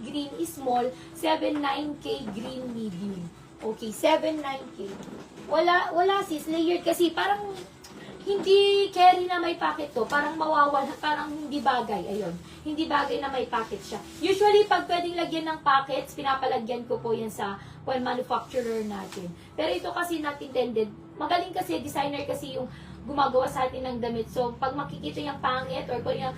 green small, 7-9K green medium. Okay, 7-9K. Wala sis, layered kasi parang hindi carry na may packet to. Parang mawawala, parang hindi bagay. Ayun, hindi bagay na may packet siya. Usually, pag pwedeng lagyan ng packets, pinapalagyan ko po yan sa manufacturer natin. Pero ito kasi not intended. Magaling kasi, designer kasi yung gumagawa sa atin ng damit. So, pag makikita yung pangit or kung yung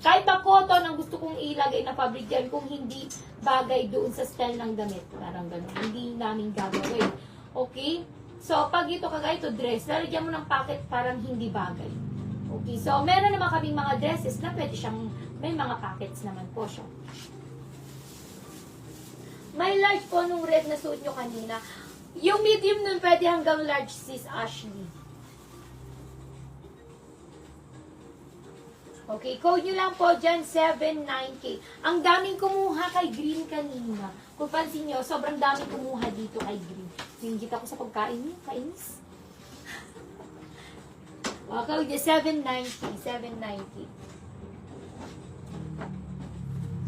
kahit pa cotton ang gusto kong ilagay na fabric dyan, kung hindi bagay doon sa style ng damit. Parang gano'n. Hindi namin gagawin. Okay? So, pag ito kagaya ito dress, lalagyan mo ng packet parang hindi bagay. Okay, so meron naman kaming mga dresses na pwede siyang, may mga packets naman po siya. May large po nung red na suit nyo kanina. Yung medium nun pwede hanggang large, sis Ashley. Okay, code nyo lang po dyan, 7-9K. Ang daming kumuha kay green kanina. Kung pansin nyo, sobrang daming kumuha dito kay green. Hinggit ako sa pagkain niyo, kainis. Okay, 7-9K, 7-9K.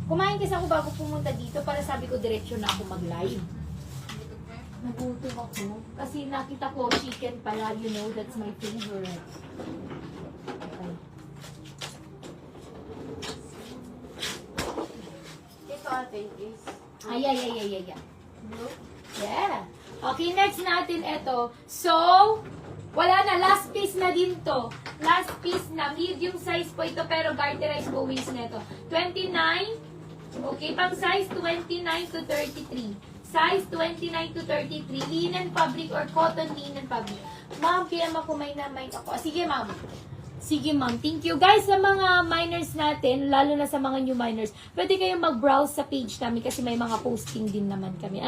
Kumain kasi ako bago pumunta dito para sabi ko diretsyo na ako mag-live. Nagutom ako. Kasi nakita ko chicken pala, you know, that's my favorite. Okay. Ito ate is Ay. blue. Yeah. Okay, next natin ito. So, wala na. Last piece na din to. Last piece na. Medium size po ito, pero garterized po waist na ito. 29. Okay, pang size 29 to 33. Size 29 to 33. Linen fabric or cotton linen fabric. Ma'am, PM ako, may ako. Sige, ma'am. Sige, ma'am. Thank you. Guys, sa mga minors natin, lalo na sa mga new minors, pwede kayong mag-browse sa page namin kasi may mga posting din naman kami.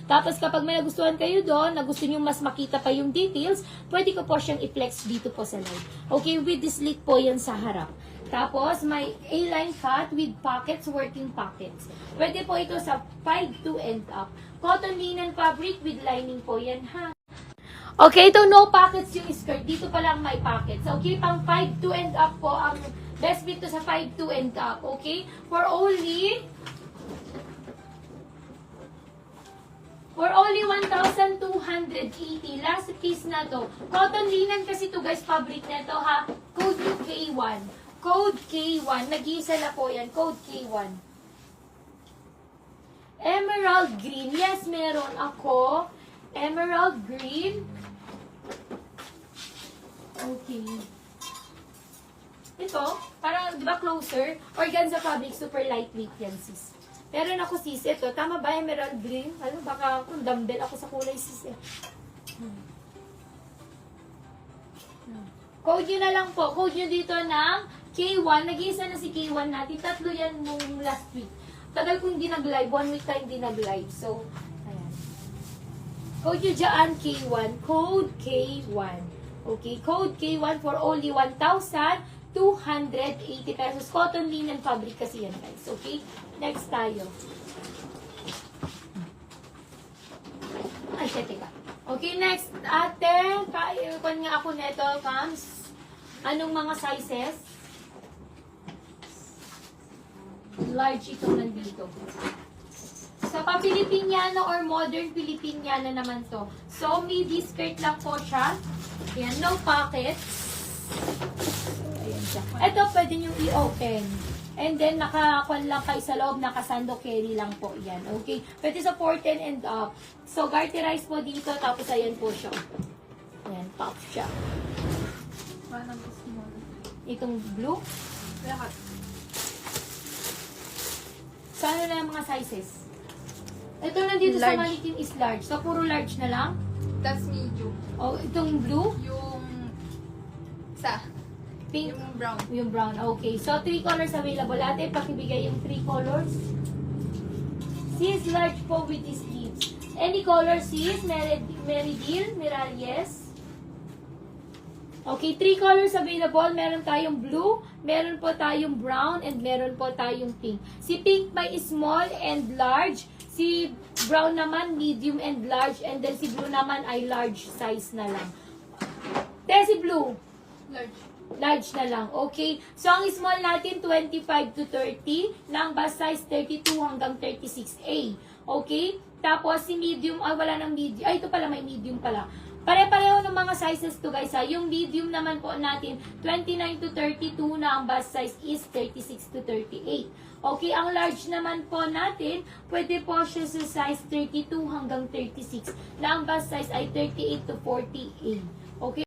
Tapos kapag may nagustuhan kayo doon, na gusto nyo mas makita pa yung details, pwede ko po siyang i-flex dito po sa live. Okay, with this slit po yan sa harap. Tapos, may A-line cut with pockets, working pockets. Pwede po ito sa 5'2" and up. Cotton linen fabric with lining po yan, ha? Okay, ito no pockets yung skirt. Dito pa lang may pockets. Okay, pang 5'2" and up po. Ang best fit to sa 5'2" and up. Okay? For only 1,280. Last piece na to. Cotton linen kasi to guys. Fabric na to ha. Code K1. Code K1. Nag-iisa na po yan. Code K1. Emerald green. Yes, meron ako. Emerald green. Okay. Ito, parang, di ba, closer? Organza fabric, super lightweight yan, sis. Meron ako, sis, ito. Tama ba, emerald green? Ano, baka kung dumbbell ako sa kulay, sis, eh. Code nyo na lang po. Code nyo dito ng K1. Nag-iisa na si K1 natin. Tatlo yan nung last week. Tagal kong hindi nag-live. 1 week tayo hindi nag-live. So, ayan. Code nyo dyan, K1. Code K1. Okay, code K1 for only 1,280 pesos. Cotton linen fabric kasi yan, guys. Okay, next tayo. Ay, teka. Okay, next. Ate, kung nga ako neto, Kams. Anong mga sizes? Large itong nandito. Sa pa-Filipiniano or modern Filipiniana naman to. So, midi skirt lang po siya. Ayan, no pockets. Ayan siya. Ito, pwede nyo i-open. And then, nakakuan lang kayo sa loob, nakasando carry lang po yan. Okay? Pwede sa 410 and up. So, garterize po dito, tapos ayan po siya. Ayan, pop siya. Parang small. Itong blue. Lahat. So, ano na yung mga sizes? Ito nandito sa Large. mannequin is large. So, puro large na lang. That's medium. Oh, itong blue. Yung isa. Pink. Yung brown. Yung brown. Okay. So, 3 colors available. Ate, pakibigay yung 3 colors. Sis, large po with these sleeves. Any color, sis? Meridil? Miralles? Okay, 3 colors available. Meron tayong blue, meron po tayong brown, and meron po tayong pink. Si pink may small and large. Si brown naman, medium and large. And then si blue naman ay large size na lang. Si blue. Large. Large na lang, okay? So, ang small natin, 25 to 30. Na ang bust size, 32 hanggang 36A. Okay? Tapos, si medium, wala ng medium. Ay, ito pala, may medium pala. Pare-pareho ng mga sizes to guys ha. Yung medium naman po natin, 29 to 32 na ang bust size is 36 to 38. Okay, ang large naman po natin, pwede po siya sa size 32 hanggang 36 na ang bust size ay 38 to 40A. Okay?